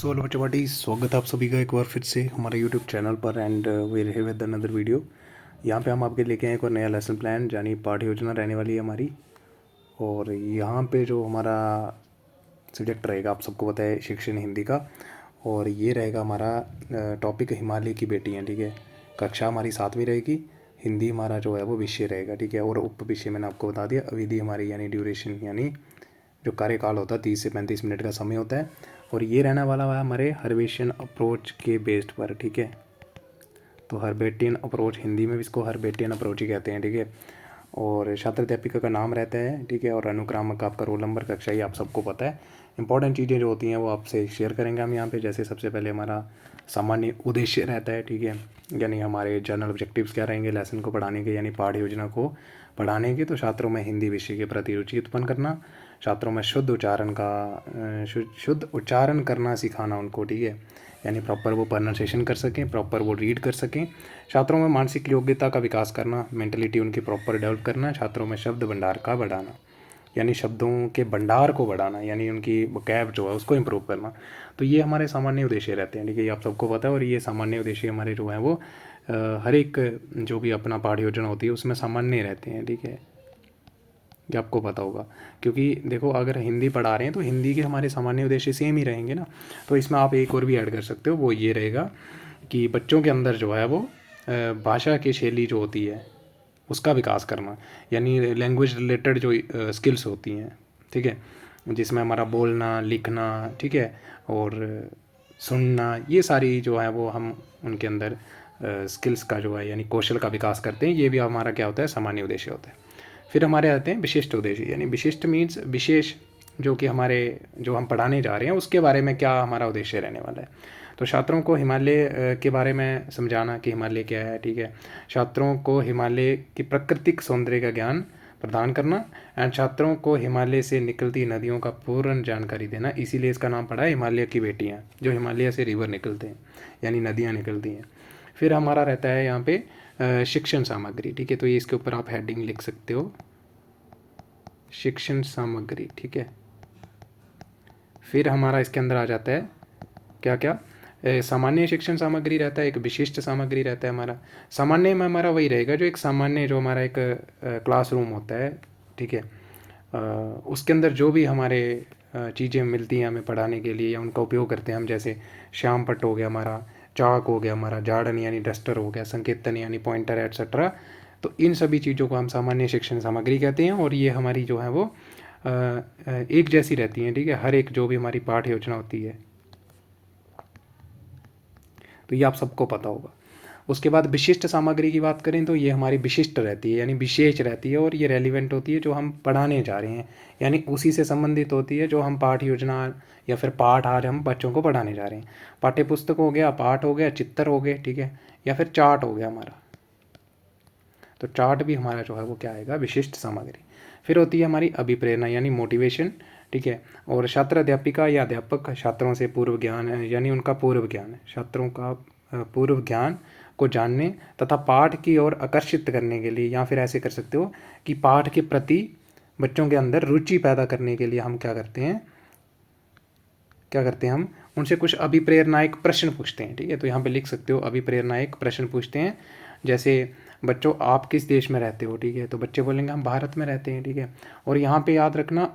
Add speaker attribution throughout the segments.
Speaker 1: So hello बच्चों party, स्वागत है आप सभी का एक बार फिर से हमारे यूट्यूब चैनल पर। एंड वी रहे विद अनदर वीडियो। यहाँ पे हम आपके लेके आए एक और नया लेसन प्लान, यानी पाठ्य योजना रहने वाली है हमारी। और यहाँ पे जो हमारा सब्जेक्ट रहेगा आप सबको पता है, शिक्षण हिंदी का। और ये रहेगा हमारा टॉपिक हिमालय की बेटियाँ। ठीक है, कक्षा हमारी 7वीं रहेगी। हिंदी हमारा जो है वो विषय रहेगा। ठीक है, और उप विषय मैंने आपको बता दिया। अवधि हमारी यानी ड्यूरेशन, यानी जो कार्यकाल होता है 30 से 35 मिनट का समय होता है। और ये रहने वाला है हमारे हर्बेशियन अप्रोच के बेस्ड पर। ठीक है, तो हर्बेटियन अप्रोच, हिंदी में भी इसको हर्बेटियन अप्रोच ही कहते हैं। ठीक है, और छात्र अध्यापिका का नाम रहता है। ठीक है, और अनुक्रामक आपका रोल नंबर, कक्षा, ये आप सबको पता है। इंपॉर्टेंट चीज़ें जो होती हैं वो आपसे शेयर करेंगे हम यहाँ पे। जैसे सबसे पहले हमारा सामान्य उद्देश्य रहता है। ठीक है, यानी हमारे जनरल ऑब्जेक्टिव्स क्या रहेंगे लेसन को पढ़ाने के, यानी पाठ्य योजना को पढ़ाने के। तो छात्रों में हिंदी विषय के प्रति रुचि उत्पन्न करना, छात्रों में शुद्ध उच्चारण करना सिखाना उनको। ठीक है, यानी प्रॉपर वो प्रोनाउंसिएशन कर सकें, प्रॉपर वो रीड कर सकें। छात्रों में मानसिक योग्यता का विकास करना, मेंटलिटी उनकी प्रॉपर डेवलप करना। छात्रों में शब्द भंडार का बढ़ाना, यानी शब्दों के भंडार को बढ़ाना, यानी उनकी वोकैब जो है उसको इम्प्रूव करना। तो ये हमारे सामान्य उद्देश्य रहते हैं। ठीक है, ये आप सबको पता है। और ये सामान्य उद्देश्य हमारे जो हैं वो हर एक जो भी अपना पाठ्य योजना होती है उसमें सामान्य रहते हैं। ठीक है, ये आपको पता होगा, क्योंकि देखो अगर हिंदी पढ़ा रहे हैं तो हिंदी के हमारे सामान्य उद्देश्य सेम ही रहेंगे ना। तो इसमें आप एक और भी ऐड कर सकते हो, वो ये रहेगा कि बच्चों के अंदर जो है वो भाषा की शैली जो होती है उसका विकास करना, यानी लैंग्वेज रिलेटेड जो स्किल्स होती हैं। ठीक है, जिसमें हमारा बोलना, लिखना, ठीक है, और सुनना, ये सारी जो है वो हम उनके अंदर स्किल्स का जो है यानी कौशल का विकास करते हैं। ये भी हमारा क्या होता है, सामान्य उद्देश्य होता है। फिर हमारे आते हैं विशिष्ट उद्देश्य, यानी विशिष्ट मीन्स विशेष, जो कि हमारे जो हम पढ़ाने जा रहे हैं उसके बारे में क्या हमारा उद्देश्य रहने वाला है। तो छात्रों को हिमालय के बारे में समझाना कि हिमालय क्या है। ठीक है, छात्रों को हिमालय की प्राकृतिक सौंदर्य का ज्ञान प्रदान करना, एंड छात्रों को हिमालय से निकलती नदियों का पूर्ण जानकारी देना। इसीलिए इसका नाम पड़ा है हिमालय की बेटियाँ, जो हिमालय से रिवर निकलते हैं यानी नदियाँ निकलती हैं। फिर हमारा रहता है यहाँ पे शिक्षण सामग्री। ठीक है, तो ये इसके ऊपर आप हेडिंग लिख सकते हो, शिक्षण सामग्री। ठीक है, फिर हमारा इसके अंदर आ जाता है क्या क्या, सामान्य शिक्षण सामग्री रहता है, एक विशिष्ट सामग्री रहता है। हमारा सामान्य में हमारा वही रहेगा जो एक सामान्य, जो हमारा एक क्लासरूम होता है। ठीक है, उसके अंदर जो भी हमारे चीज़ें मिलती हैं हमें पढ़ाने के लिए या उनका उपयोग करते हैं हम, जैसे श्याम पट्ट हो गया हमारा, चाक हो गया हमारा, जाड़न यानी डस्टर हो गया, संकेतन यानी पॉइंटर एट्सेट्रा। तो इन सभी चीज़ों को हम सामान्य शिक्षण सामग्री कहते हैं। और ये हमारी जो है वो एक जैसी रहती हैं। ठीक है, हर एक जो भी हमारी पाठ्य योजना होती है, तो ये आप सबको पता होगा। उसके बाद विशिष्ट सामग्री की बात करें तो ये हमारी विशिष्ट रहती है, यानी विशेष रहती है, और ये रेलिवेंट होती है जो हम पढ़ाने जा रहे हैं, यानी उसी से संबंधित होती है जो हम पाठ्य योजना या फिर पाठ आज हम बच्चों को पढ़ाने जा रहे हैं। पाठ्य पुस्तक हो गया, पाठ हो गया, चित्र हो गए, ठीक है, या फिर चार्ट हो गया हमारा। तो चार्ट भी हमारा जो है वो क्या आएगा, विशिष्ट सामग्री। फिर होती है हमारी अभिप्रेरणा यानी मोटिवेशन। ठीक है, और छात्र अध्यापिका या अध्यापक छात्रों से पूर्व ज्ञान यानी उनका पूर्व ज्ञान, छात्रों का पूर्व ज्ञान को जानने तथा पाठ की ओर आकर्षित करने के लिए, या फिर ऐसे कर सकते हो कि पाठ के प्रति बच्चों के अंदर रुचि पैदा करने के लिए हम क्या करते हैं, हम उनसे कुछ अभिप्रेरणाएक प्रश्न पूछते हैं। ठीक है, तो यहाँ पे लिख सकते हो अभिप्रेरणाएक प्रश्न पूछते हैं। जैसे बच्चों आप किस देश में रहते हो, ठीक है, तो बच्चे बोलेंगे हम भारत में रहते हैं। ठीक है, और यहाँ पे याद रखना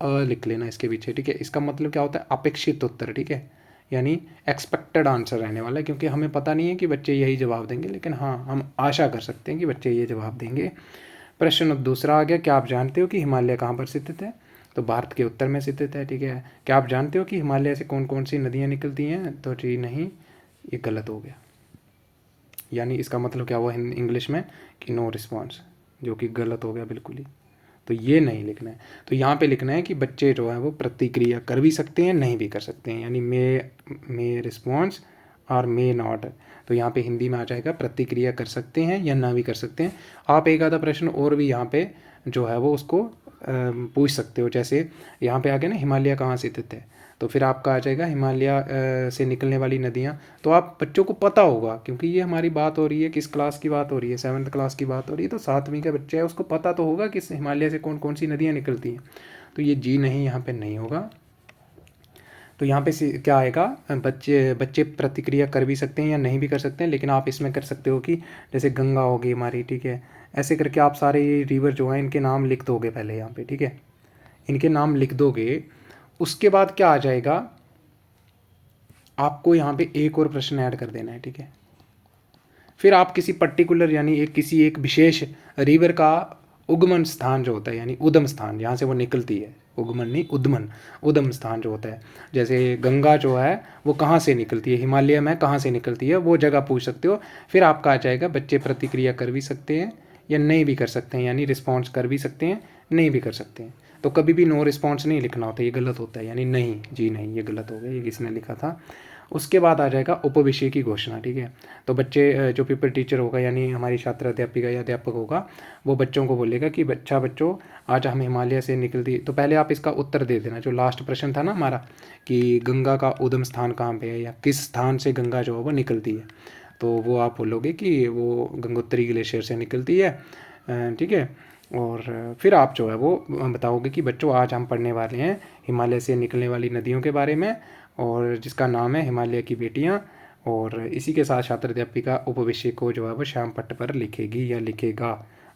Speaker 1: लिख लेना इसके पीछे। ठीक है, इसका मतलब क्या होता है, अपेक्षित उत्तर। ठीक है, यानी एक्सपेक्टेड आंसर रहने वाला है, क्योंकि हमें पता नहीं है कि बच्चे यही जवाब देंगे, लेकिन हाँ हम आशा कर सकते हैं कि बच्चे ये जवाब देंगे। प्रश्न दूसरा आ गया, क्या आप जानते हो कि हिमालय कहाँ पर स्थित है, तो भारत के उत्तर में स्थित है। ठीक है, क्या आप जानते हो कि हिमालय से कौन कौन सी नदियाँ निकलती हैं, तो जी नहीं, ये गलत हो गया। यानी इसका मतलब क्या हुआ इंग्लिश में कि नो रिस्पॉन्स, जो कि गलत हो गया बिल्कुल ही। तो ये नहीं लिखना है, तो यहाँ पे लिखना है कि बच्चे जो है वो प्रतिक्रिया कर भी सकते हैं, नहीं भी कर सकते हैं, यानी मे रिस्पॉन्स और मे नॉट। तो यहाँ पे हिंदी में आ जाएगा प्रतिक्रिया कर सकते हैं या ना भी कर सकते हैं। आप एक आधा प्रश्न और भी यहाँ पे जो है वो उसको पूछ सकते हो। जैसे यहाँ पे आ गया ना, हिमालय कहाँ स्थित है, तो फिर आपका आ जाएगा हिमालय से निकलने वाली नदियाँ। तो आप बच्चों को पता होगा, क्योंकि ये हमारी बात हो रही है, किस क्लास की बात हो रही है, 7th क्लास की बात हो रही है, तो 7वीं का बच्चा है, उसको पता तो होगा कि हिमालय से कौन कौन सी नदियाँ निकलती हैं। तो ये जी नहीं यहाँ पे नहीं होगा। तो यहाँ पे क्या आएगा, बच्चे बच्चे प्रतिक्रिया कर भी सकते हैं या नहीं भी कर सकते हैं, लेकिन आप इसमें कर सकते हो कि जैसे गंगा होगी हमारी, ठीक है, ऐसे करके आप सारे ये रिवर जो हैं इनके नाम लिख दोगे पहले यहाँ पे, ठीक है, इनके नाम लिख दोगे। उसके बाद क्या आ जाएगा, आपको यहाँ पे एक और प्रश्न ऐड कर देना है, ठीक है। फिर आप किसी पर्टिकुलर यानी किसी एक विशेष रिवर का उगमन स्थान जो होता है, यानी उद्गम स्थान जहाँ से वो निकलती है, उगमन नहीं उद्गमन, उद्गम स्थान जो होता है, जैसे गंगा जो है वो कहाँ से निकलती है, हिमालय में कहाँ से निकलती है, वो जगह पूछ सकते हो। फिर आपका आ जाएगा बच्चे प्रतिक्रिया कर भी सकते हैं या नहीं भी कर सकते हैं, यानी रिस्पॉन्स कर भी सकते हैं, नहीं भी कर सकते हैं। तो कभी भी नो रिस्पॉन्स नहीं लिखना होता, ये गलत होता है, यानी नहीं, जी नहीं, ये गलत हो गया, ये किसने लिखा था। उसके बाद आ जाएगा उपविषय की घोषणा, ठीक है। तो बच्चे जो पेपर टीचर होगा यानी हमारी छात्र अध्यापिका या अध्यापक होगा, वो बच्चों को बोलेगा कि बच्चों आज हम हिमालय से निकलती। तो पहले आप इसका उत्तर दे देना, जो लास्ट प्रश्न था ना हमारा कि गंगा का उद्गम स्थान कहाँ पे है या किस स्थान से गंगा जो है वो निकलती है, तो वो आप बोलोगे कि वो गंगोत्री ग्लेशियर से निकलती है, ठीक है। और फिर आप जो है वो बताओगे कि बच्चों आज हम पढ़ने वाले हैं हिमालय से निकलने वाली नदियों के बारे में, और जिसका नाम है हिमालय की बेटियाँ। और इसी के साथ छात्र अध्यापिका उपविषय को जो है वो श्याम पट्ट पर लिखेगी या लिखेगा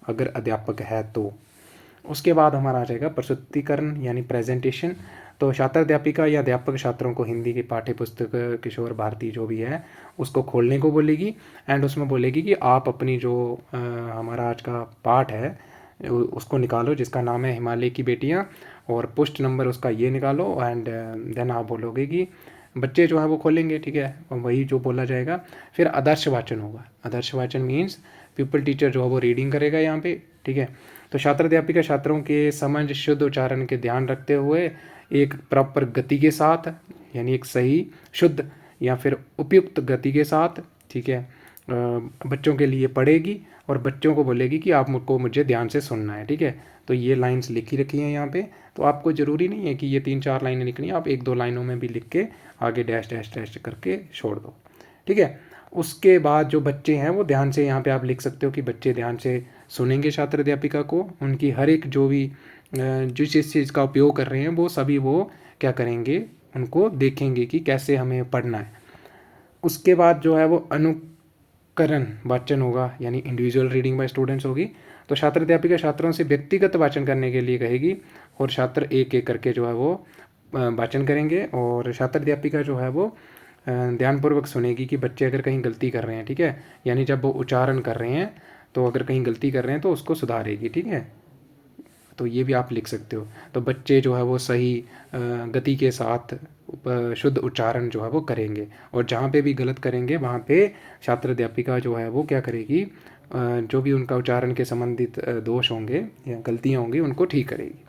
Speaker 1: अगर अध्यापक है तो। उसके बाद हमारा आ जाएगा प्रस्तुतिकरण यानी प्रेजेंटेशन। तो छात्र अध्यापिका या अध्यापक छात्रों को हिंदी की पाठ्य पुस्तक किशोर भारती जो भी है उसको खोलने को बोलेगी, एंड उसमें बोलेगी कि आप अपनी जो हमारा आज का पाठ है उसको निकालो जिसका नाम है हिमालय की बेटियाँ, और पोस्ट नंबर उसका ये निकालो, एंड देन आप बोलोगे कि बच्चे जो है वो खोलेंगे, ठीक है, और वही जो बोला जाएगा। फिर आदर्श वाचन होगा, आदर्श वाचन मीन्स पीपल टीचर जो है वो रीडिंग करेगा यहाँ पे, ठीक है। तो छात्र अध्यापिका छात्रों के समझ शुद्ध उच्चारण के ध्यान रखते हुए एक प्रॉपर गति के साथ, यानी एक सही शुद्ध या फिर उपयुक्त गति के साथ, ठीक है, बच्चों के लिए पढ़ेगी और बच्चों को बोलेगी कि आप मुझे ध्यान से सुनना है, ठीक है। तो ये लाइंस लिखी रखी हैं यहाँ पे, तो आपको ज़रूरी नहीं है कि ये 3-4 लाइनें लिखनी है, आप 1-2 लाइनों में भी लिख के आगे डैश डैश डैश करके छोड़ दो, ठीक है। उसके बाद जो बच्चे हैं वो ध्यान से, यहाँ पे आप लिख सकते हो कि बच्चे ध्यान से सुनेंगे छात्र अध्यापिका को, उनकी हर एक जो भी जिस चीज़ का उपयोग कर रहे हैं वो सभी वो क्या करेंगे, उनको देखेंगे कि कैसे हमें पढ़ना है। उसके बाद जो है वो अनुकरण वाचन होगा, यानी इंडिविजुअल रीडिंग बाय स्टूडेंट्स होगी। तो छात्र अध्यापिका छात्रों से व्यक्तिगत वाचन करने के लिए कहेगी और छात्र एक एक करके जो है वो वाचन करेंगे, और छात्र अध्यापिका जो है वो ध्यानपूर्वक सुनेगी कि बच्चे अगर कहीं गलती कर रहे हैं, ठीक है, यानी जब वो उच्चारण कर रहे हैं तो अगर कहीं गलती कर रहे हैं तो उसको सुधारेगी, ठीक है। तो ये भी आप लिख सकते हो। तो बच्चे जो है वो सही गति के साथ शुद्ध उच्चारण जो है वो करेंगे, और जहाँ पे भी गलत करेंगे वहाँ पे छात्र अध्यापिका जो है वो क्या करेगी, जो भी उनका उच्चारण के संबंधित दोष होंगे या गलतियाँ होंगी उनको ठीक करेगी।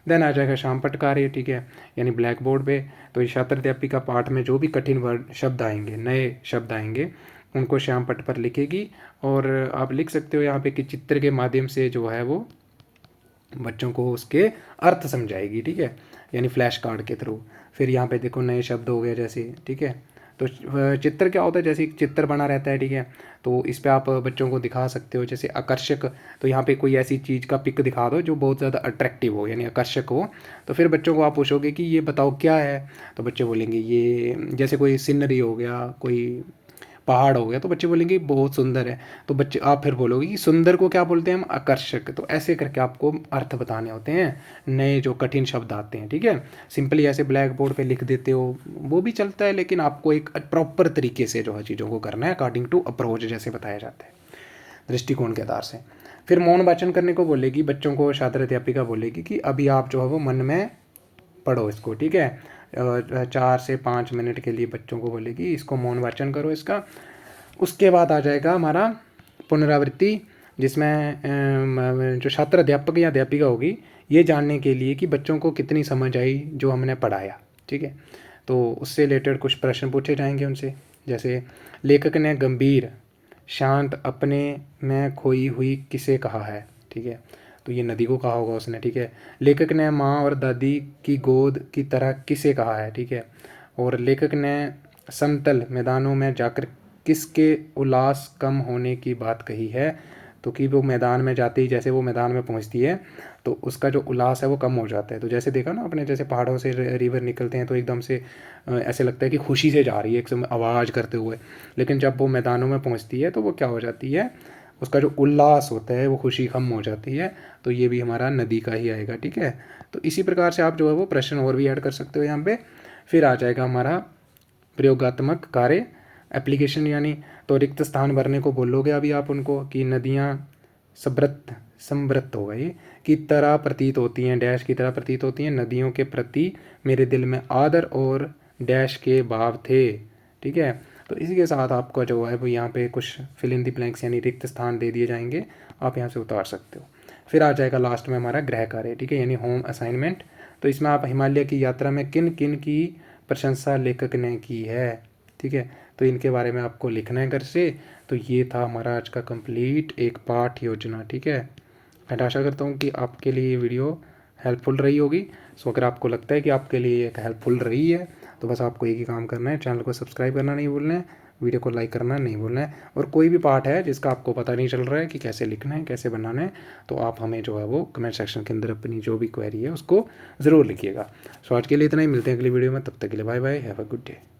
Speaker 1: देन आ जाएगा शामपट कार्य, ठीक है, यानी ब्लैक बोर्ड पे। तो ये छात्र अध्यापिका पाठ में जो भी कठिन वर्ड शब्द आएंगे, नए शब्द आएंगे, उनको श्याम पट पर लिखेगी। और आप लिख सकते हो यहाँ पे कि चित्र के माध्यम से जो है वो बच्चों को उसके अर्थ समझाएगी, ठीक है, यानी फ्लैश कार्ड के थ्रू। फिर यहाँ पे देखो नए शब्द हो गए जैसे, ठीक है। तो चित्र क्या होता है, जैसे एक चित्र बना रहता है, ठीक है, तो इस पे आप बच्चों को दिखा सकते हो जैसे आकर्षक। तो यहाँ पे कोई ऐसी चीज़ का पिक दिखा दो जो बहुत ज़्यादा अट्रैक्टिव हो यानी आकर्षक हो। तो फिर बच्चों को आप पूछोगे कि ये बताओ क्या है, तो बच्चे बोलेंगे ये, जैसे कोई सीनरी हो गया, कोई पहाड़ हो गया, तो बच्चे बोलेंगे बहुत सुंदर है। तो बच्चे आप फिर बोलोगे कि सुंदर को क्या बोलते हैं हम, आकर्षक। तो ऐसे करके आपको अर्थ बताने होते हैं नए जो कठिन शब्द आते हैं, ठीक है। सिंपली ऐसे ब्लैक बोर्ड पे लिख देते हो वो भी चलता है, लेकिन आपको एक प्रॉपर तरीके से जो है चीज़ों को करना है अकॉर्डिंग टू अप्रोच जैसे बताया जाता है, दृष्टिकोण के आधार से। फिर मौन वाचन करने को बोलेगी बच्चों को, छात्र अध्यापिका बोलेगी कि अभी आप जो है वो मन में पढ़ो इसको, ठीक है। 4 से 5 मिनट के लिए बच्चों को बोलेगी इसको मौन वाचन करो इसका। उसके बाद आ जाएगा हमारा पुनरावृत्ति, जिसमें जो छात्र अध्यापक या अध्यापिका होगी ये जानने के लिए कि बच्चों को कितनी समझ आई जो हमने पढ़ाया, ठीक है। तो उससे रिलेटेड कुछ प्रश्न पूछे जाएंगे उनसे, जैसे लेखक ने गंभीर शांत अपने में खोई हुई किसे कहा है, ठीक है, तो ये नदी को कहा होगा उसने, ठीक है। लेखक ने माँ और दादी की गोद की तरह किसे कहा है, ठीक है। और लेखक ने समतल मैदानों में जाकर किसके उल्लास कम होने की बात कही है, तो कि वो मैदान में जाते ही जैसे वो मैदान में पहुंचती है तो उसका जो उल्लास है वो कम हो जाता है। तो जैसे देखा ना आपने, जैसे पहाड़ों से रिवर निकलते हैं तो एकदम से ऐसे लगता है कि खुशी से जा रही है एकदम आवाज़ करते हुए, लेकिन जब वो मैदानों में पहुंचती है तो वो क्या हो जाती है, उसका जो उल्लास होता है वो खुशी कम हो जाती है। तो ये भी हमारा नदी का ही आएगा, ठीक है। तो इसी प्रकार से आप जो है वो प्रश्न और भी ऐड कर सकते हो यहाँ पे। फिर आ जाएगा हमारा प्रयोगात्मक कार्य, एप्लीकेशन यानी। तो रिक्त स्थान भरने को बोलोगे अभी आप उनको कि नदियाँ समृद्ध समृद्ध होगा ये, की तरह प्रतीत होती हैं, डैश की तरह प्रतीत होती हैं, नदियों के प्रति मेरे दिल में आदर और डैश के भाव थे, ठीक है। तो इसी के साथ आपका जो है वो यहाँ पे कुछ फिल इन दी ब्लैंक्स यानी रिक्त स्थान दे दिए जाएंगे, आप यहाँ से उतार सकते हो। फिर आ जाएगा लास्ट में हमारा गृह कार्य, ठीक है, यानी होम असाइनमेंट। तो इसमें आप हिमालय की यात्रा में किन किन की प्रशंसा लेखक ने की है, ठीक है, तो इनके बारे में आपको लिखना है घर से। तो ये था हमारा आज का कंप्लीट एक पाठ योजना, ठीक है। मैं आशा करता हूँ कि आपके लिए ये वीडियो हेल्पफुल रही होगी। सो अगर आपको लगता है कि आपके लिए एक हेल्पफुल रही है तो बस आपको एक ही काम करना है, चैनल को सब्सक्राइब करना नहीं भूलना है, वीडियो को लाइक करना नहीं भूलना है। और कोई भी पार्ट है जिसका आपको पता नहीं चल रहा है कि कैसे लिखना है, कैसे बनाना है, तो आप हमें जो है वो कमेंट सेक्शन के अंदर अपनी जो भी क्वेरी है उसको ज़रूर लिखिएगा। सो आज के लिए इतना ही, मिलते हैं अगली वीडियो में, तब तक के लिए bye bye, have a good day.